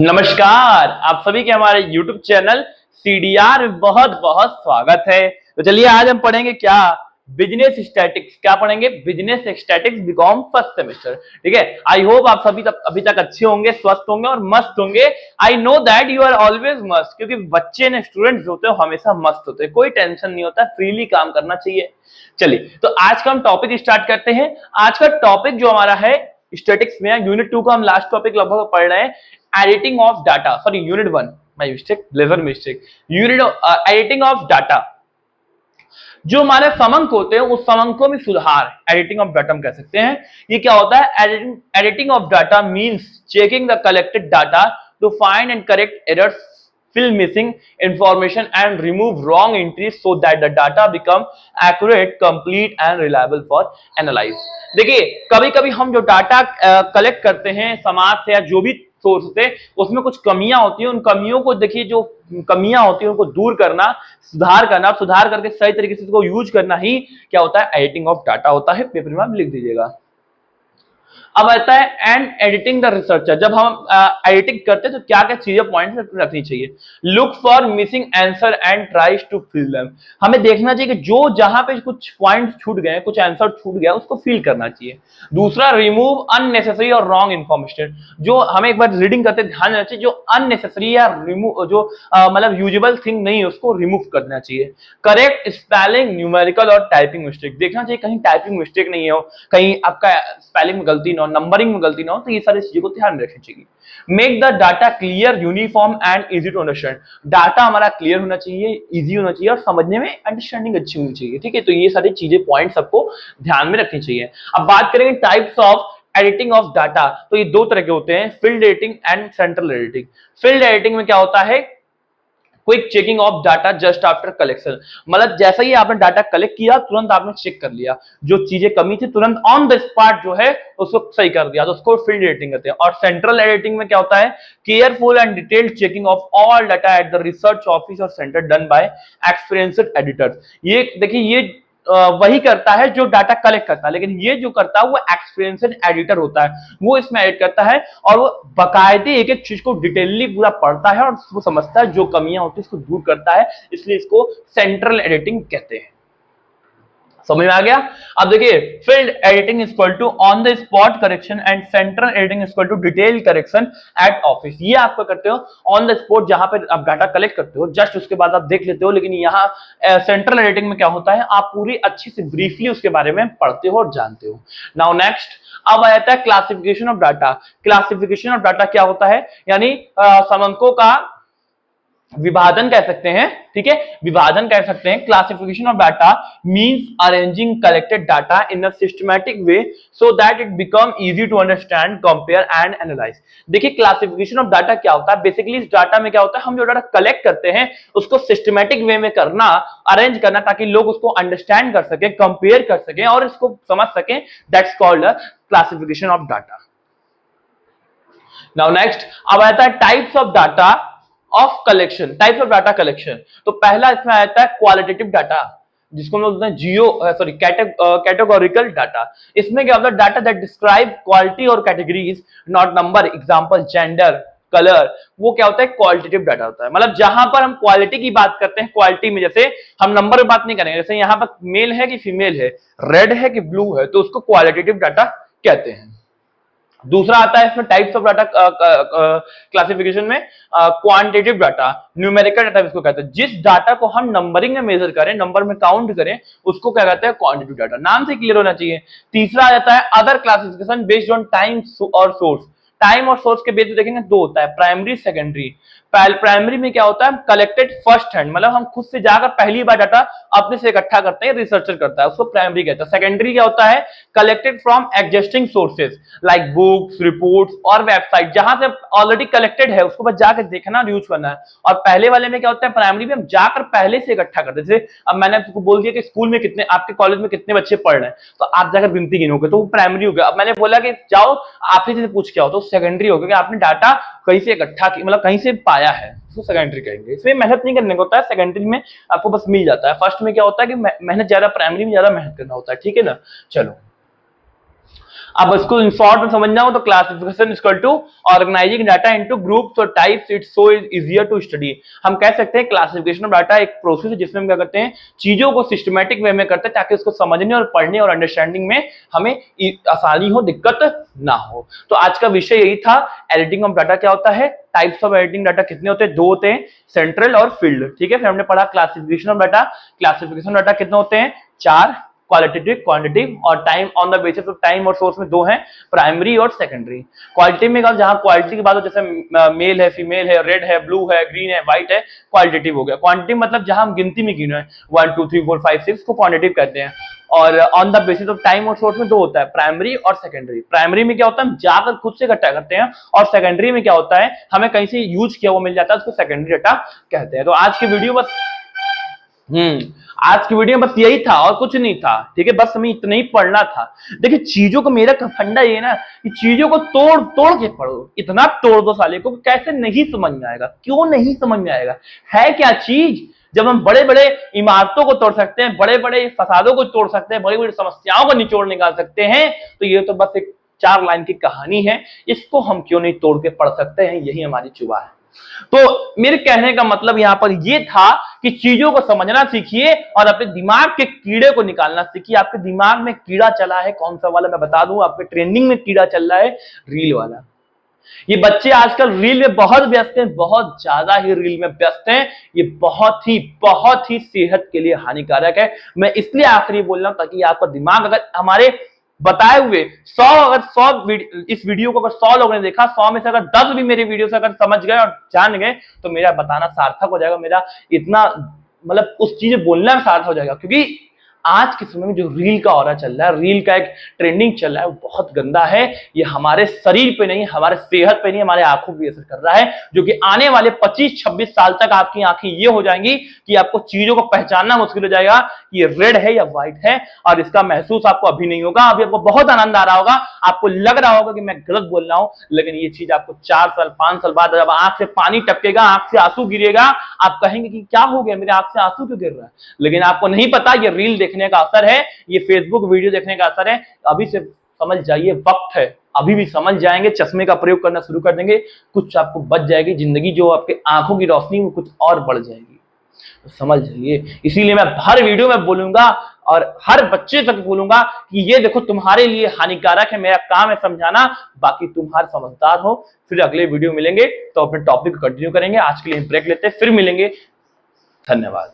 नमस्कार, आप सभी के हमारे YouTube चैनल CDR में बहुत बहुत स्वागत है। तो चलिए आज हम पढ़ेंगे क्या, बिजनेस स्टैटिक्स। क्या पढ़ेंगे? Business statics BCom first semester. ठीक है, आई होप आप सभी अभी तक अच्छे होंगे, स्वस्थ होंगे और मस्त होंगे। I know that you are always मस्त, क्योंकि बच्चे ने स्टूडेंट्स होते हैं हमेशा मस्त होते हैं, कोई टेंशन नहीं होता, फ्रीली काम करना चाहिए। चलिए तो आज का हम टॉपिक स्टार्ट करते हैं। आज का टॉपिक जो हमारा है स्टैटिक्स में, यूनिट 2 का हम लास्ट टॉपिक लगभग पढ़ रहे हैं, editing of data. Sorry, unit 1, my mistake, ledger mistake. Unit editing of data. जो हमारे समंक होते हैं उस समंकों में सुधार, एडिटिंग ऑफ डाटा हम कह सकते हैं। ये क्या होता है? Editing of data means checking the collected data to find and correct errors, fill missing information and remove wrong entries so that the data become accurate, complete and reliable for analyze। देखिए, कभी-कभी हम जो data collect करते हैं समाज से या जो भी सोर्स से, उसमें कुछ कमियां होती हैं। उन कमियों को देखिए, जो कमियां होती हैं उनको दूर करना, सुधार करके सही तरीके से उसको यूज करना ही क्या होता है? एडिटिंग ऑफ डाटा होता है। पेपर में आप लिख दीजिएगा। अब आता है एंड एडिटिंग द रिसर्चर। जब हम एडिटिंग करते हैं तो क्या क्या चीजें पॉइंट रखनी चाहिए? Look for missing answer and tries to fill them. हमें देखना चाहिए कि जो जहां पे कुछ पॉइंट छूट गए, कुछ आंसर छूट गया, उसको फिल करना चाहिए। दूसरा, रिमूव अननेसेसरी और रॉन्ग इन्फॉर्मेशन। जो हमें एक बार रीडिंग करते ध्यान देना चाहिए, जो अननेसेसरी या रिमूव, जो मतलब यूजेबल थिंग नहीं है, उसको रिमूव करना चाहिए। करेक्ट स्पेलिंग, न्यूमेरिकल और टाइपिंग मिस्टेक। देखना चाहिए कहीं टाइपिंग मिस्टेक नहीं हो, कहीं आपका स्पेलिंग में गलती ना हो, नंबरिंग में गलती ना हो, तो ये सारी चीजों को ध्यान में रखनी चाहिए। Make the data clear, uniform and easy to understand. Data हमारा क्लियर होना चाहिए, इजी होना चाहिए और समझने में अंडरस्टैंडिंग अच्छी होनी चाहिए। ठीक है, तो ये सारी चीजें पॉइंट सबको ध्यान में रखनी चाहिए। अब बात करेंगे types of editing of data. तो ये दो तरह के होते हैं, field editing and central editing. Field editing में क्या होता है? Quick checking of data just after collection. मतलब जैसा ही आपने डाटा कलेक्ट किया, तुरंत आपने चेक कर लिया, जो चीजें कमी थी तुरंत ऑन द स्पॉट जो है उसको सही कर दिया, तो उसको फील्ड एडिटिंग कहते हैं। और सेंट्रल एडिटिंग में क्या होता है? Careful and detailed checking of all data at the research office और centre done by experienced editors. ये देखिए, ये वही करता है जो डाटा कलेक्ट करता है, लेकिन ये जो करता है वो एक्सपीरियंस्ड एडिटर होता है, वो इसमें एडिट करता है और वो बाकायदे एक एक चीज को डिटेलली पूरा पढ़ता है और उसको समझता है, जो कमियां होती है उसको दूर करता है, इसलिए इसको सेंट्रल एडिटिंग कहते हैं। समझ में आ गया? अब देखिए, field editing is equal to on the spot correction and central editing is equal to detail correction at office. ये आपका करते हो ऑन द स्पॉट, जहां पे आप डाटा कलेक्ट करते हो, जस्ट उसके बाद आप देख लेते हो। लेकिन यहाँ सेंट्रल एडिटिंग में क्या होता है? आप पूरी अच्छी से ब्रीफली उसके बारे में पढ़ते हो और जानते हो। नाउ नेक्स्ट, अब आ जाता है classification of data. Classification of data क्या होता है? यानी समंकों का विभाजन कह सकते हैं। ठीक है, विभाजन कह सकते हैं। Classification of data means arranging collected data in a systematic way so that it become easy to understand, compare and analyse. देखिए, क्लासिफिकेशन ऑफ डाटा क्या होता है? बेसिकली इस डाटा में क्या होता है, हम जो डाटा कलेक्ट करते हैं उसको सिस्टमैटिक वे में करना, अरेंज करना, ताकि लोग उसको अंडरस्टैंड कर सके, कंपेयर कर सके और इसको समझ सके। That's called classification of data. Now next, अब आता है types of data of collection, types of data collection. तो पहला इसमें आता है क्वालिटेटिव डाटा, जिसको हम बोलते हैं कैटेगोरिकल डाटा। इसमें क्या होता है? डाटा दैट डिस्क्राइब क्वालिटी और categories, not number, example gender, colour. वो क्या होता है? क्वालिटेटिव डाटा होता है। मतलब जहां पर हम क्वालिटी की बात करते हैं, क्वालिटी में जैसे हम नंबर में बात नहीं करेंगे, जैसे यहाँ पर मेल है कि फीमेल है, रेड है कि ब्लू है, तो उसको क्वालिटेटिव डाटा कहते हैं। दूसरा आता है इसमें टाइप्स ऑफ डाटा क्लासिफिकेशन में क्वांटिटेटिव डाटा, न्यूमेरिकल डाटा इसको कहते हैं। जिस डाटा को हम नंबरिंग में मेजर करें, नंबर में काउंट करें, उसको क्या कहते हैं? Quantitative data. नाम से क्लियर होना चाहिए। तीसरा आ जाता है other classification based on time और सोर्स। टाइम और सोर्स के बेस पे देखेंगे दो होता है, प्राइमरी, सेकेंडरी। प्राइमरी में क्या होता है? कलेक्टेड फर्स्ट हैंड, मतलब हम खुद से जाकर पहली बार डाटा अपने से इकट्ठा करते हैं, रिसर्चर करता है, उसको प्राइमरी कहते हैं। सेकेंडरी क्या होता है? Collected from existing sources like books, reports और वेबसाइट, जहां से ऑलरेडी कलेक्टेड है उसको बस जाकर देखना और यूज करना है। और पहले वाले में क्या होता है? प्राइमरी में हम जाकर पहले से इकट्ठा करते हैं। जैसे अब मैंने आपको बोल दिया कि स्कूल में कितने, आपके कॉलेज में कितने बच्चे पढ़ रहे हैं, तो आप जाकर गिनती गिनोगे, तो वो प्राइमरी हो गया। अब मैंने बोला कि जाओ आप ही से पूछ के आओ, तो सेकेंडरी हो गया, आपने डाटा कहीं से इकट्ठा, मतलब कहीं से पाया है, उसको सेकेंडरी कहेंगे। इसमें मेहनत नहीं करने को होता है, सेकेंडरी में आपको बस मिल जाता है। फर्स्ट में क्या होता है कि मेहनत ज्यादा, प्राइमरी में ज्यादा मेहनत करना होता है। ठीक है ना? चलो, अब इसको इन शॉर्ट में समझना हो तो classification equal to organising data into groups और types, it's so easier to study. हम कह सकते हैं क्लासिफिकेशन ऑफ डाटा एक प्रोसेस है जिसमें हम क्या करते हैं, चीजों को सिस्टमैटिक वे में करते हैं ताकि उसको समझने और पढ़ने और अंडरस्टैंडिंग में हमें आसानी हो, दिक्कत ना हो। तो आज का विषय यही था, एडिटिंग ऑफ डाटा क्या होता है, टाइप्स ऑफ एडिटिंग डाटा कितने होते हैं, दो होते हैं, सेंट्रल और फील्ड। ठीक है, फिर हमने पढ़ा classification of data, classification data कितने होते हैं, चार, क्वालिटेटिव, क्वांटिटेटिव और time on the basis of time और सोर्स में दो हैं, प्राइमरी और सेकेंडरी। क्वालिटेटिव में जहां क्वालिटी की बात हो, जैसे मेल है, फीमेल है, रेड है, ब्लू है, ग्रीन है, व्हाइट है, क्वालिटेटिव हो गया। क्वांटिटेटिव मतलब जहां हम गिनती में गिने 1 2 3 4 5 6 को क्वांटिटेटिव कहते हैं। और on the basis of time और सोर्स में दो होता है, प्राइमरी और सेकेंडरी। प्राइमरी में क्या होता है, हम जाकर खुद से इकट्ठा करते हैं, और सेकेंडरी में क्या होता है, हमें कहीं से यूज किया हुआ मिल जाता है, उसको सेकेंडरी डाटा कहते हैं। तो आज की वीडियो बस आज की वीडियो में बस यही था और कुछ नहीं था। ठीक है, बस हमें इतना ही पढ़ना था। देखिए चीजों को, मेरा फंडा ये ना कि चीजों को तोड़ तोड़ के पढ़ो, इतना तोड़ दो साले को, कैसे नहीं समझ में आएगा, क्यों नहीं समझ में आएगा, है क्या चीज। जब हम बड़े बड़े इमारतों को तोड़ सकते हैं, बड़े बड़े फसादों को तोड़ सकते हैं, बड़ी बड़ी समस्याओं को निचोड़ निकाल सकते हैं, तो ये तो बस एक 4 लाइन की कहानी है, इसको हम क्यों नहीं तोड़ के पढ़ सकते हैं, यही हमारी चुभा है। तो मेरे कहने का मतलब यहां पर यह था कि चीजों को समझना सीखिए और अपने दिमाग के कीड़े को निकालना सीखिए। आपके दिमाग में कीड़ा चला है, कौन सा वाला मैं बता दूं, आपके ट्रेंडिंग में कीड़ा चल रहा है, रील वाला। ये बच्चे आजकल रील में बहुत व्यस्त हैं, बहुत ज्यादा ही रील में व्यस्त हैं। ये बहुत ही सेहत के लिए हानिकारक है। मैं इसलिए आखिरी बोल रहा हूं ताकि आपका दिमाग, अगर हमारे बताए हुए 100 इस वीडियो को अगर 100 लोगों ने देखा, 100 में से अगर 10 भी मेरे वीडियो से अगर समझ गए और जान गए, तो मेरा बताना सार्थक हो जाएगा, मेरा इतना मतलब उस चीज बोलना सार्थक हो जाएगा। क्योंकि आज के समय में जो रील का ऑरा चल रहा है, रील का एक ट्रेंडिंग चल रहा है, वो बहुत गंदा है। ये हमारे शरीर पे नहीं, हमारे सेहत पे नहीं, हमारे आंखों पे असर कर रहा है, जो कि आने वाले 25-26 साल तक आपकी आंखें ये हो जाएंगी कि आपको चीजों को पहचानना मुश्किल हो जाएगा कि ये रेड है या व्हाइट है, और इसका महसूस आपको अभी नहीं होगा। अभी आपको बहुत आनंद आ रहा होगा, आपको लग रहा होगा कि मैं गलत बोल रहा हूं, लेकिन ये चीज आपको 4 साल 5 साल बाद जब आंख से पानी टपकेगा, आंख से आंसू गिरेगा, आप कहेंगे कि क्या हो गया, मेरे आंख से आंसू क्यों गिर रहा है। लेकिन आपको नहीं पता ये रील देखने का असर है, ये फेसबुक वीडियो देखने का असर है। अभी से समझ जाइए, वक्त है, अभी भी समझ जाएंगे, चश्मे का प्रयोग करना शुरू कर देंगे, कुछ आपको बच जाएगी जिंदगी, जो आपके आंखों की रोशनी में कुछ और बढ़ जाएगी, तो समझ जाइए। इसीलिए मैं हर वीडियो में बोलूंगा और हर बच्चे तक बोलूंगा कि ये देखो तुम्हारे लिए हानिकारक है, मेरा काम है समझाना, बाकी तुम हर समझदार हो। फिर अगले वीडियो मिलेंगे तो अपने टॉपिक को कंटिन्यू करेंगे। आज के लिए ब्रेक लेते हैं, फिर मिलेंगे। धन्यवाद।